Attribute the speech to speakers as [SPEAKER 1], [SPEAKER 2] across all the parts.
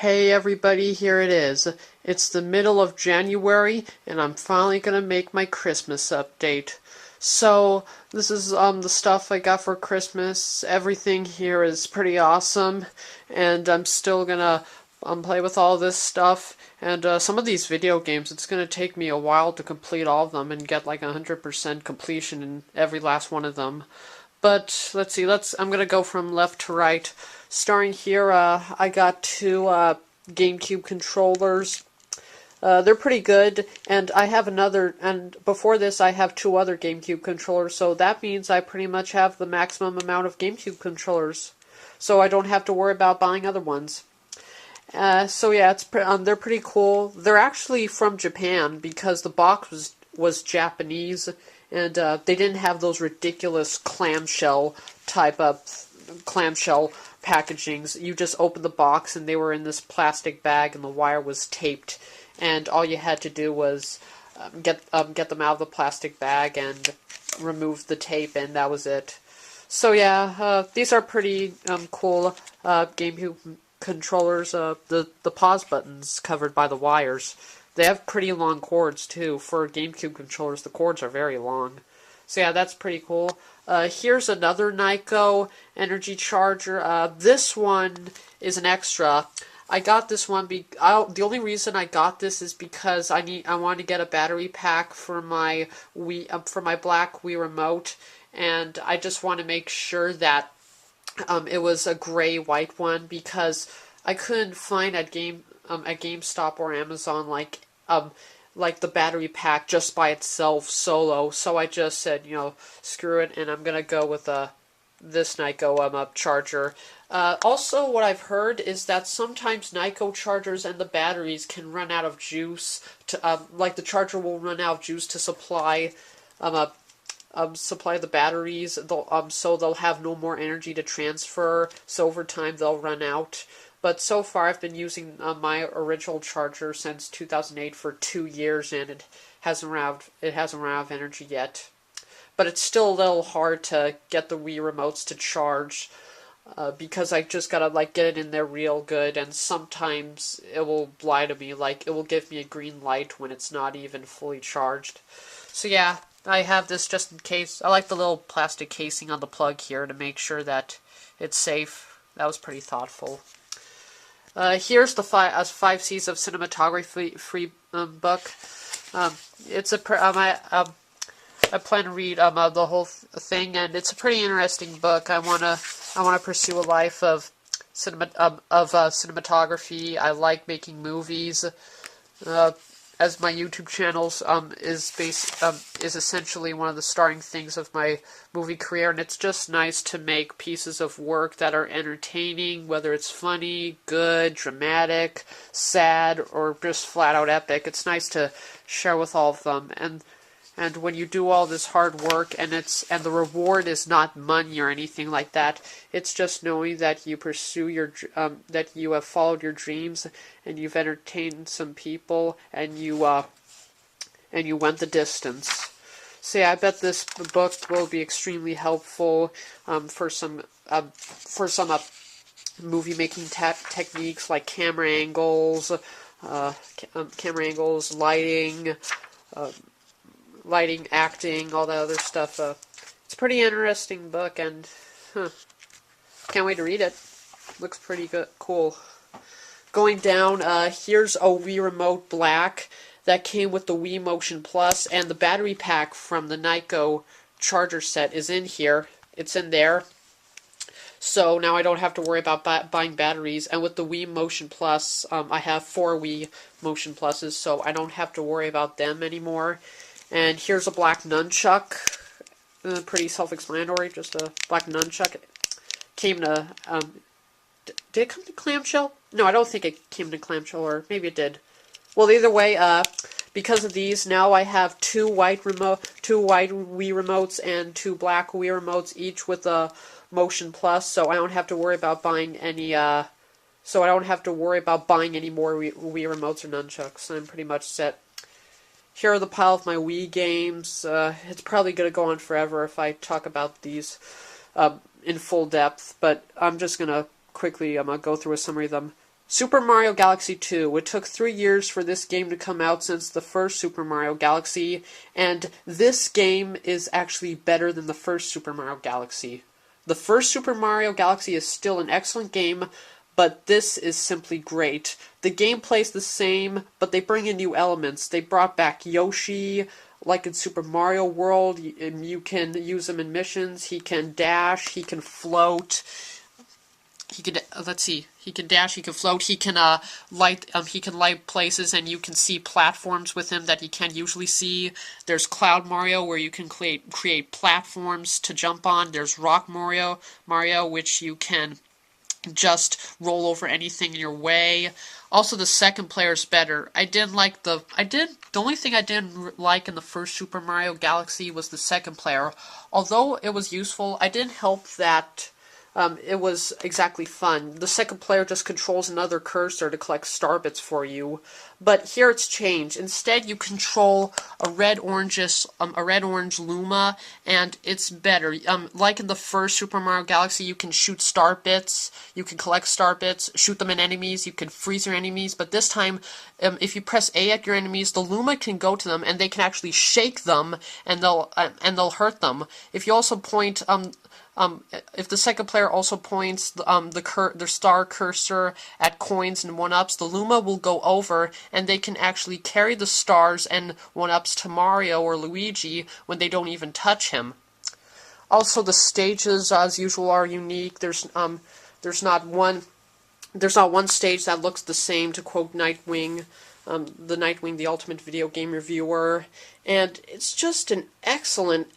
[SPEAKER 1] Hey everybody, here it is. It's the middle of January and I'm finally gonna make my Christmas update. So, this is the stuff I got for Christmas. Everything here is pretty awesome and I'm still gonna play with all this stuff. And some of these video games, it's gonna take me a while to complete all of them and get like 100% completion in every last one of them. But let's see, I'm gonna go from left to right. Starting here, I got two GameCube controllers. They're pretty good, and I have and before this I have two other GameCube controllers, so that means I pretty much have the maximum amount of GameCube controllers, so I don't have to worry about buying other ones. So yeah, they're pretty cool. They're actually from Japan because the box was Japanese, and they didn't have those ridiculous clamshell packagings. You just opened the box and they were in this plastic bag and the wire was taped, and all you had to do was get them out of the plastic bag and remove the tape, and that was it. So yeah, these are pretty cool GameCube controllers. The pause button's covered by the wires. They have pretty long cords too. For GameCube controllers, the cords are very long. So yeah, that's pretty cool. Here's another Nyko energy charger. This one is an extra. I got this one. The only reason I got this is because I wanted to get a battery pack for my for my black Wii remote, and I just want to make sure that it was a gray-white one because I couldn't find at GameStop or Amazon like the battery pack just by itself solo. So I just said, screw it, and I'm gonna go with this Nyko charger. Also, what I've heard is that sometimes Nyko chargers and the batteries can run out of juice. Like the charger will run out of juice to supply the batteries. So they'll have no more energy to transfer. So over time they'll run out. But so far I've been using my original charger since 2008 for 2 years, and it hasn't run out of energy yet. But it's still a little hard to get the Wii remotes to charge because I just gotta get it in there real good, and sometimes it will lie to me, it will give me a green light when it's not even fully charged. So yeah, I have this just in case. I like the little plastic casing on the plug here to make sure that it's safe. That was pretty thoughtful. Here's the five C's of cinematography free book. It's I plan to read the whole thing, and it's a pretty interesting book. I wanna pursue a life of cinematography. I like making movies. As my YouTube channels is essentially one of the starting things of my movie career, and it's just nice to make pieces of work that are entertaining, whether it's funny, good, dramatic, sad, or just flat out epic. It's nice to share with all of them, and when you do all this hard work and the reward is not money or anything like that, it's just knowing that you pursue that you have followed your dreams and you've entertained some people and you went the distance. So yeah, I bet this book will be extremely helpful for some movie making techniques like camera angles, lighting, acting, all that other stuff. It's a pretty interesting book, and can't wait to read it. Looks pretty good, cool. Going down, here's a Wii Remote Black that came with the Wii Motion Plus, and the battery pack from the Nyko charger set is in here. It's in there. So now I don't have to worry about buying batteries. And with the Wii Motion Plus, I have 4 Wii Motion Pluses, so I don't have to worry about them anymore. And here's a black nunchuck. Pretty self-explanatory, just a black nunchuck. Came to, did it come to clamshell? No, I don't think it came to clamshell, or maybe it did. Well, either way, because of these, now I have two white Wii remotes and 2 black Wii remotes, each with a Motion Plus, so I don't have to worry about buying any, more Wii remotes or nunchucks. I'm pretty much set. Here are the pile of my Wii games. It's probably going to go on forever if I talk about these in full depth, but I'm just going to quickly go through a summary of them. Super Mario Galaxy 2. It took 3 years for this game to come out since the first Super Mario Galaxy, and this game is actually better than the first Super Mario Galaxy. The first Super Mario Galaxy is still an excellent game, but this is simply great. The gameplay is the same, but they bring in new elements. They brought back Yoshi, like in Super Mario World. You can use him in missions. He can dash, he can float. He can let's see. He can dash. He can float. He can light. He can light places, and you can see platforms with him that you can't usually see. There's Cloud Mario, where you can create platforms to jump on. There's Rock Mario, which you can just roll over anything in your way. Also, the second player is better. The only thing I didn't like in the first Super Mario Galaxy was the second player. Although it was useful, I didn't help that it was exactly fun. The second player just controls another cursor to collect star bits for you. But here it's changed. Instead, you control a red-orange Luma, and it's better. Like in the first Super Mario Galaxy, you can shoot star bits, you can collect star bits, shoot them in enemies, you can freeze your enemies. But this time, if you press A at your enemies, the Luma can go to them, and they can actually shake them, and they'll hurt them. If you also point if the second player also points the star cursor at coins and 1-ups, the Luma will go over, and they can actually carry the stars and 1-ups to Mario or Luigi when they don't even touch him. Also, the stages, as usual, are unique. There's not one stage that looks the same, to quote Nightwing. The Nightwing, the Ultimate Video Game Reviewer, and it's just an excellent,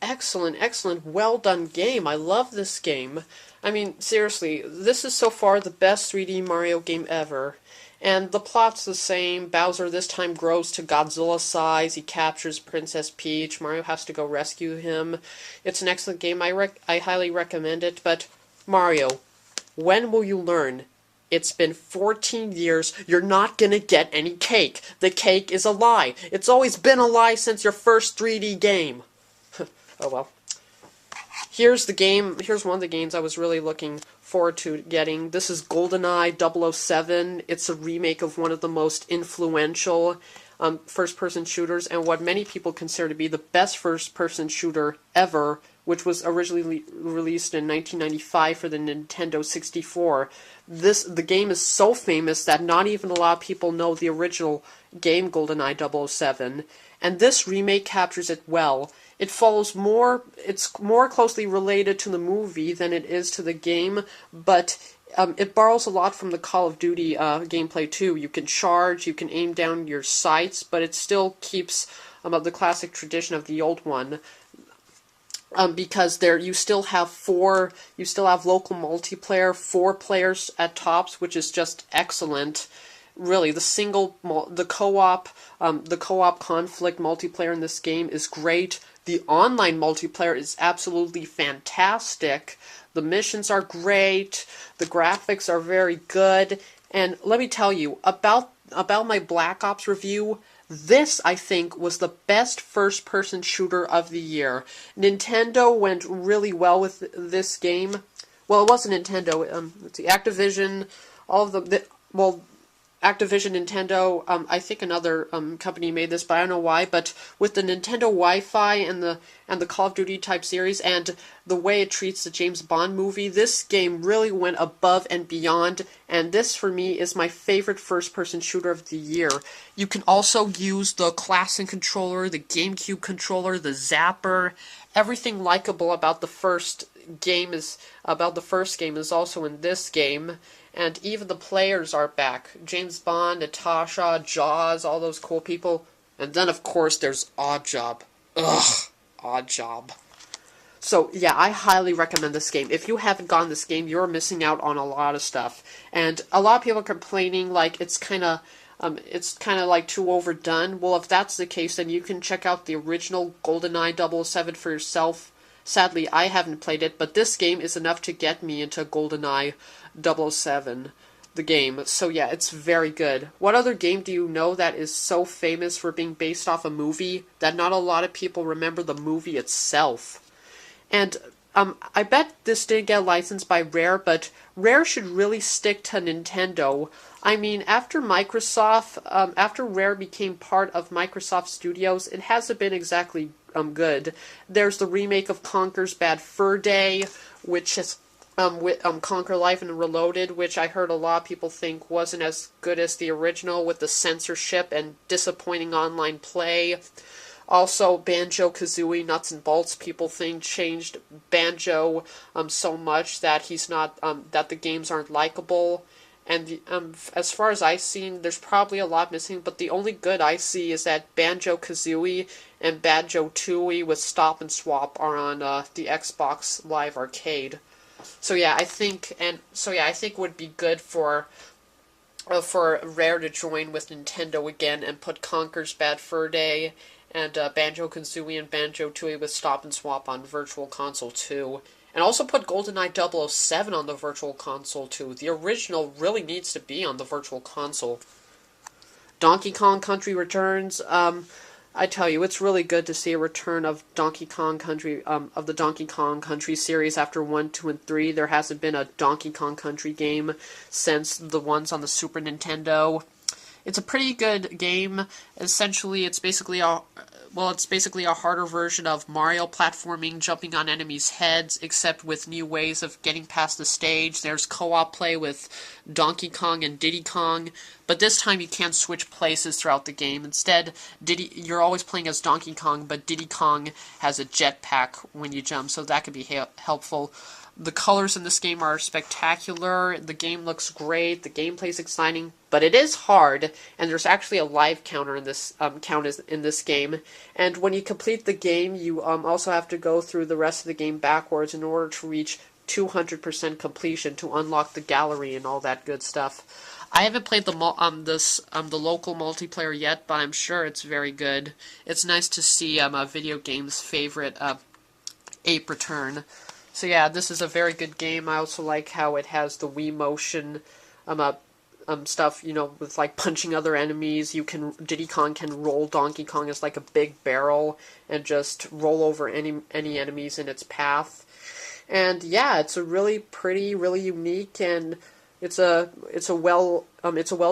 [SPEAKER 1] well-done game. I love this game. I mean, seriously, this is so far the best 3D Mario game ever. And the plot's the same. Bowser this time grows to Godzilla size. He captures Princess Peach. Mario has to go rescue him. It's an excellent game. I highly recommend it. But, Mario, when will you learn? It's been 14 years. You're not gonna get any cake. The cake is a lie. It's always been a lie since your first 3D game. Oh well. Here's one of the games I was really looking forward to getting. This is GoldenEye 007. It's a remake of one of the most influential first-person shooters, and what many people consider to be the best first-person shooter ever, which was originally released in 1995 for the Nintendo 64. The game is so famous that not even a lot of people know the original game GoldenEye 007, and this remake captures it well. It's more closely related to the movie than it is to the game, but it borrows a lot from the Call of Duty gameplay too. You can charge, you can aim down your sights, but it still keeps the classic tradition of the old one. Because you still have local multiplayer, 4 players at tops, which is just excellent. Really, the co-op conflict multiplayer in this game is great. The online multiplayer is absolutely fantastic. The missions are great. The graphics are very good. And let me tell you about my Black Ops review. This, I think, was the best first-person shooter of the year. Nintendo went really well with this game. Well, it wasn't Nintendo. Let's see, Activision, Activision, Nintendo, I think another company made this, but I don't know why. But with the Nintendo Wi-Fi and the Call of Duty type series and the way it treats the James Bond movie, this game really went above and beyond. And this, for me, is my favorite first-person shooter of the year. You can also use the Classic controller, the GameCube controller, the Zapper. Everything likable about the first game is also in this game. And even the players are back. James Bond, Natasha, Jaws, all those cool people. And then, of course, there's Oddjob. Ugh, Oddjob. So, yeah, I highly recommend this game. If you haven't gotten this game, you're missing out on a lot of stuff. And a lot of people are complaining, like, it's kind of like too overdone. Well, if that's the case, then you can check out the original GoldenEye 007 for yourself. Sadly, I haven't played it, but this game is enough to get me into GoldenEye 007, the game. So yeah, it's very good. What other game do you know that is so famous for being based off a movie that not a lot of people remember the movie itself? And I bet this didn't get licensed by Rare, but Rare should really stick to Nintendo. I mean, after after Rare became part of Microsoft Studios, it hasn't been exactly good. There's the remake of Conker's Bad Fur Day, which is with Conquer Life and Reloaded, which I heard a lot of people think wasn't as good as the original with the censorship and disappointing online play. Also, Banjo-Kazooie Nuts and Bolts, people think changed Banjo so much that he's not that the games aren't likable. And as far as I've seen, there's probably a lot missing, but the only good I see is that Banjo-Kazooie and Banjo-Tooie with Stop and Swap are on the Xbox Live Arcade. So yeah, I think it would be good for Rare to join with Nintendo again and put Conker's Bad Fur Day and Banjo-Kazooie and Banjo-Tooie with Stop and Swap on Virtual Console 2. And also put GoldenEye 007 on the Virtual Console 2. The original really needs to be on the Virtual Console. Donkey Kong Country Returns. I tell you, it's really good to see a return of Donkey Kong Country, of the Donkey Kong Country series after 1, 2, and 3. There hasn't been a Donkey Kong Country game since the ones on the Super Nintendo. It's a pretty good game. Essentially, it's basically a harder version of Mario platforming, jumping on enemies' heads, except with new ways of getting past the stage. There's co-op play with Donkey Kong and Diddy Kong, but this time you can't switch places throughout the game. Instead, you're always playing as Donkey Kong, but Diddy Kong has a jetpack when you jump, so that could be helpful. The colors in this game are spectacular, the game looks great, the gameplay's exciting, but it is hard, and there's actually a life counter in this in this game. And when you complete the game, you also have to go through the rest of the game backwards in order to reach 200% completion to unlock the gallery and all that good stuff. I haven't played the local multiplayer yet, but I'm sure it's very good. It's nice to see a video game's favorite ape return. So yeah, this is a very good game. I also like how it has the Wii Motion stuff, with like punching other enemies. Diddy Kong can roll Donkey Kong as like a big barrel and just roll over any enemies in its path. And yeah, it's a really pretty, really unique, and it's a well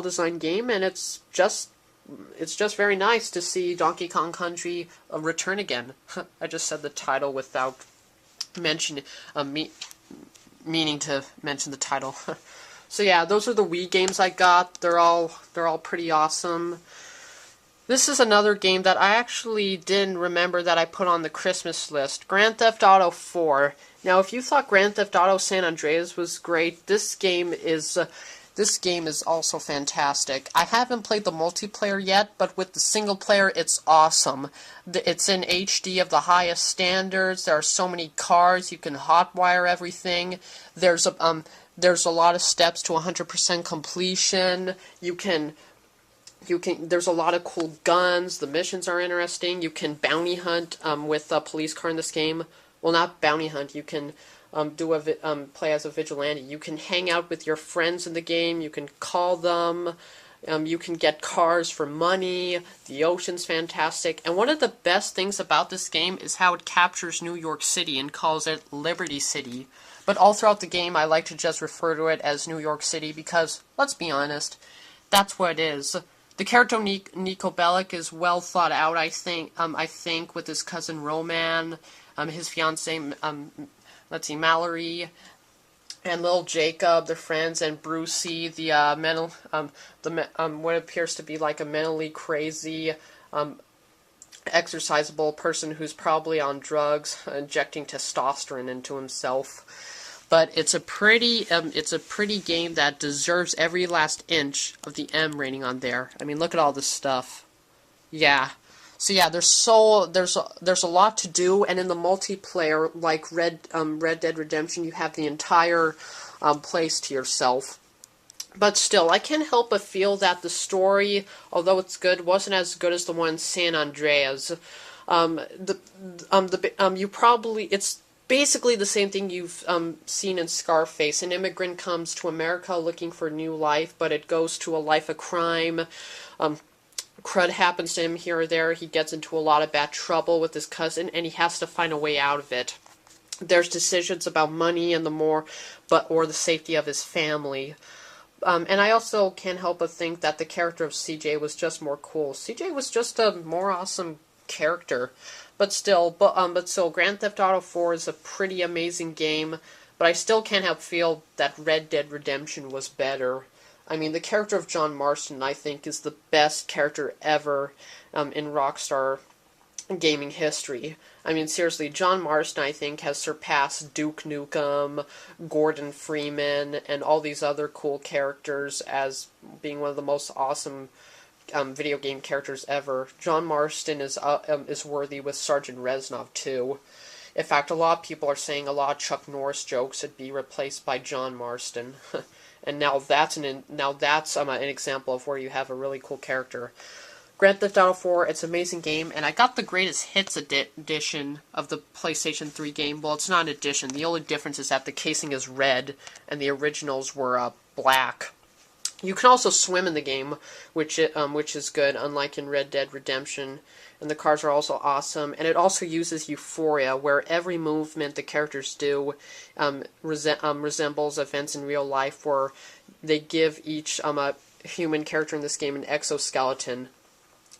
[SPEAKER 1] designed game, and it's just very nice to see Donkey Kong Country return again. I just said the title without meaning to mention the title. So yeah, those are the Wii games I got. They're all pretty awesome. This is another game that I actually didn't remember that I put on the Christmas list. Grand Theft Auto 4. Now, if you thought Grand Theft Auto San Andreas was great, this game is also fantastic. I haven't played the multiplayer yet, but with the single player, it's awesome. It's in HD of the highest standards. There are so many cars. You can hotwire everything. There's a lot of steps to 100% completion. There's a lot of cool guns. The missions are interesting. You can bounty hunt with a police car in this game. Well, not bounty hunt. You can play as a vigilante. You can hang out with your friends in the game. You can call them. You can get cars for money. The ocean's fantastic. And one of the best things about this game is how it captures New York City and calls it Liberty City. But all throughout the game, I like to just refer to it as New York City because, let's be honest, that's what it is. The character Nico Bellic is well thought out, I think, with his cousin Roman, his fiancée, Mallory, and little Jacob, their friends, and Brucey, the what appears to be like a mentally crazy, exercisable person who's probably on drugs, injecting testosterone into himself. But it's a pretty game that deserves every last inch of the M rating on there. I mean, look at all this stuff. Yeah. So yeah, there's a lot to do, and in the multiplayer, like Red Dead Redemption, you have the entire place to yourself. But still, I can't help but feel that the story, although it's good, wasn't as good as the one in San Andreas. It's basically the same thing you've seen in Scarface. An immigrant comes to America looking for a new life, but it goes to a life of crime. Crud happens to him here or there. He gets into a lot of bad trouble with his cousin, and he has to find a way out of it. There's decisions about money and or the safety of his family. And I also can't help but think that the character of CJ was just more cool. CJ was just a more awesome character. But still, Grand Theft Auto 4 is a pretty amazing game. But I still can't help feel that Red Dead Redemption was better. I mean, the character of John Marston, I think, is the best character ever in Rockstar gaming history. I mean, seriously, John Marston, I think, has surpassed Duke Nukem, Gordon Freeman, and all these other cool characters as being one of the most awesome video game characters ever. John Marston is worthy with Sergeant Reznov too. In fact, a lot of people are saying a lot of Chuck Norris jokes would be replaced by John Marston, and now that's an example of where you have a really cool character. Grand Theft Auto 4, it's an amazing game, and I got the Greatest Hits edition of the PlayStation 3 game. Well, it's not an edition. The only difference is that the casing is red, and the originals were black. You can also swim in the game, which is good, unlike in Red Dead Redemption. And the cars are also awesome. And it also uses Euphoria, where every movement the characters do resembles events in real life, where they give each a human character in this game an exoskeleton.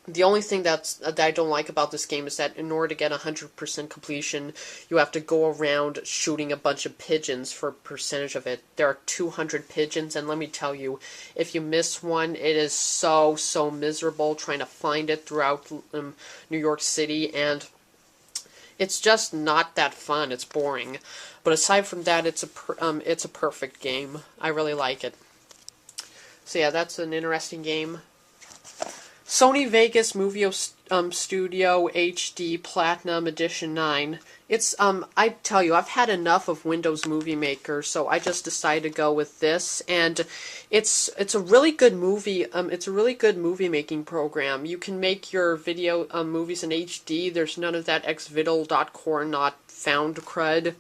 [SPEAKER 1] The only thing that I don't like about this game is that in order to get 100% completion, you have to go around shooting a bunch of pigeons for a percentage of it. There are 200 pigeons, and let me tell you, if you miss one, it is so miserable trying to find it throughout New York City, and it's just not that fun. It's boring. But aside from that, it's a perfect game. I really like it. So yeah, that's an interesting game. Sony Vegas Movie Studio HD Platinum Edition 9. It's I tell you, I've had enough of Windows Movie Maker, so I just decided to go with this, and it's a really good movie. It's a really good movie making program. You can make your video movies in HD. There's none of that xvideo.core not found crud.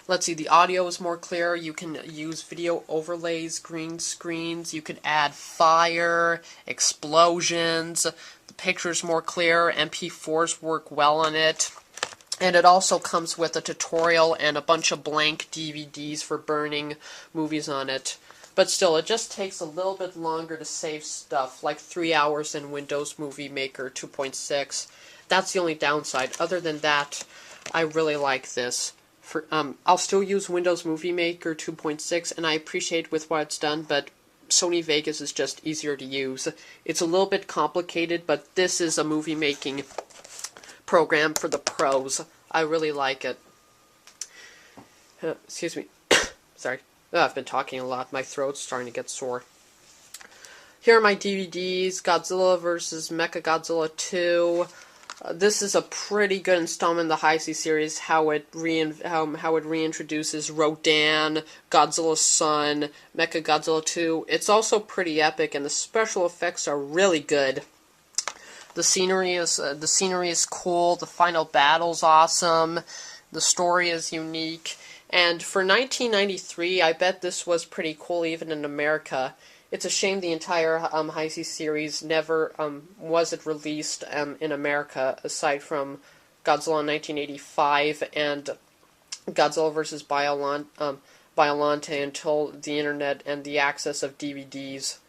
[SPEAKER 1] Let's see, the audio is more clear. You can use video overlays, green screens. You can add fire, explosions. The picture's more clear. MP4s work well on it. And it also comes with a tutorial and a bunch of blank DVDs for burning movies on it. But still, it just takes a little bit longer to save stuff, like 3 hours in Windows Movie Maker 2.6. That's the only downside. Other than that, I really like this. I'll still use Windows Movie Maker 2.6, and I appreciate with what it's done, but Sony Vegas is just easier to use. It's a little bit complicated, but this is a movie making program for the pros. I really like it. Excuse me. Sorry. Oh, I've been talking a lot. My throat's starting to get sore. Here are my DVDs. Godzilla vs. Mechagodzilla 2. This is a pretty good installment in the High C series, how it reintroduces Rodan, Godzilla's son, Mechagodzilla 2. It's also pretty epic, and the special effects are really good. The scenery is cool. The final battle's awesome. The story is unique. And for 1993, I bet this was pretty cool even in America. It's a shame the entire High C series never wasn't released in America, aside from Godzilla in 1985 and Godzilla vs. Biollante until the internet and the access of DVDs.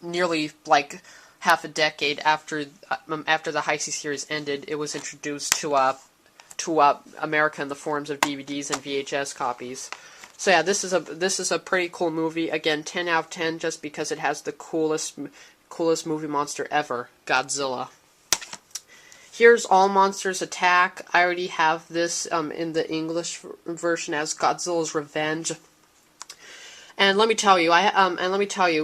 [SPEAKER 1] Nearly like half a decade after the High C series ended, it was introduced to America in the forms of DVDs and VHS copies. So yeah, this is a pretty cool movie. Again, 10 out of 10 just because it has the coolest movie monster ever, Godzilla. Here's All Monsters Attack. I already have this in the English version as Godzilla's Revenge. And let me tell you,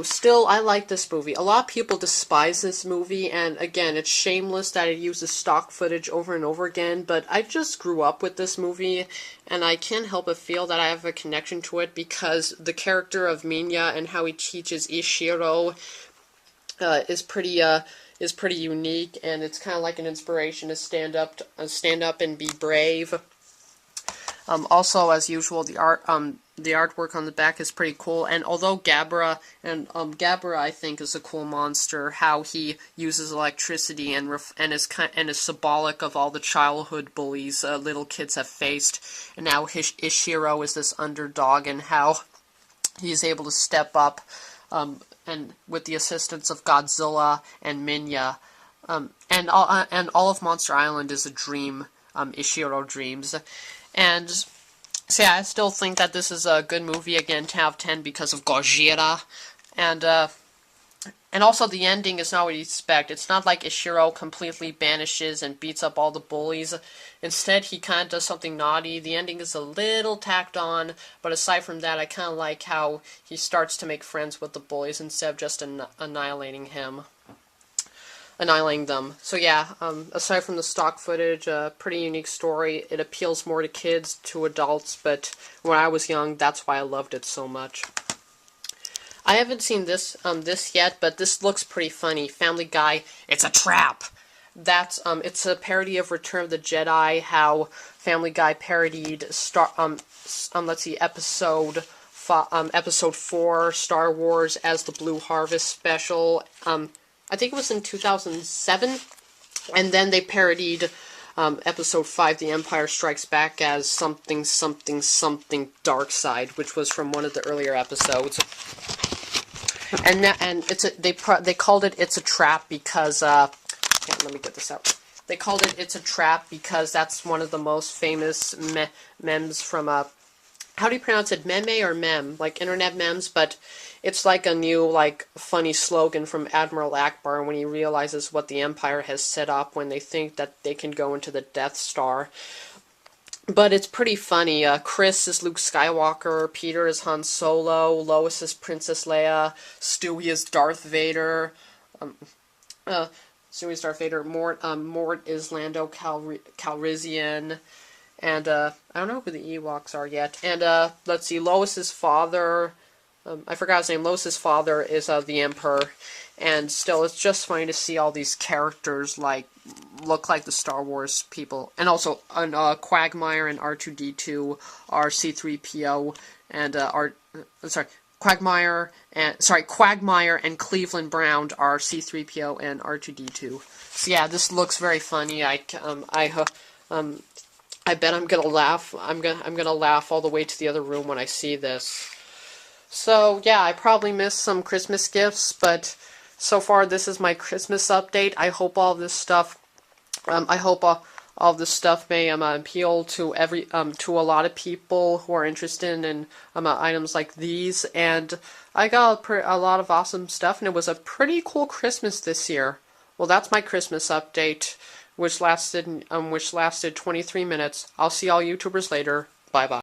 [SPEAKER 1] still, I like this movie. A lot of people despise this movie, and again, it's shameless that it uses stock footage over and over again, but I just grew up with this movie, and I can't help but feel that I have a connection to it because the character of Minya and how he teaches Ishiro is pretty unique, and it's kind of like an inspiration to stand up and be brave. Also, as usual, the artwork on the back is pretty cool. And although Gabra I think is a cool monster, how he uses electricity and is symbolic of all the childhood bullies little kids have faced, and now Ishiro is this underdog, and how he's able to step up, and with the assistance of Godzilla and Minya, and all of Monster Island is a dream. Ishiro dreams, and so yeah, I still think that this is a good movie, again, 10 out of 10 because of Gojira, and also the ending is not what you expect. It's not like Ishiro completely banishes and beats up all the bullies. Instead, he kind of does something naughty. The ending is a little tacked on, but aside from that, I kind of like how he starts to make friends with the bullies instead of just annihilating them. So yeah, aside from the stock footage, pretty unique story. It appeals more to kids, to adults, but when I was young, that's why I loved it so much. I haven't seen this yet, but this looks pretty funny. Family Guy, it's a trap! It's a parody of Return of the Jedi, how Family Guy parodied episode 4, Star Wars, as the Blue Harvest special. I think it was in 2007, and then they parodied episode 5, The Empire Strikes Back, as something dark side, which was from one of the earlier episodes. And they called it It's a Trap because let me get this out. They called it It's a Trap because that's one of the most famous memes from how do you pronounce it? Meme or mem? Like internet memes, but it's like a new, like, funny slogan from Admiral Akbar when he realizes what the Empire has set up when they think that they can go into the Death Star. But it's pretty funny. Chris is Luke Skywalker, Peter is Han Solo, Lois is Princess Leia, Stewie is Darth Vader, Mort is Lando Calrissian, and I don't know who the Ewoks are yet. And let's see, Lois's father, I forgot his name. Lois's father is the Emperor, and still, it's just funny to see all these characters look like the Star Wars people. And also, Quagmire and R2-D2 are C-3PO, and Quagmire and Cleveland Brown are C-3PO and R2-D2. So yeah, this looks very funny. I bet I'm gonna laugh. I'm gonna laugh all the way to the other room when I see this. So yeah, I probably missed some Christmas gifts, but so far this is my Christmas update. I hope all this stuff. All this stuff may appeal to to a lot of people who are interested in items like these. And I got a lot of awesome stuff, and it was a pretty cool Christmas this year. Well, that's my Christmas update, which lasted 23 minutes. I'll see all YouTubers later. Bye bye.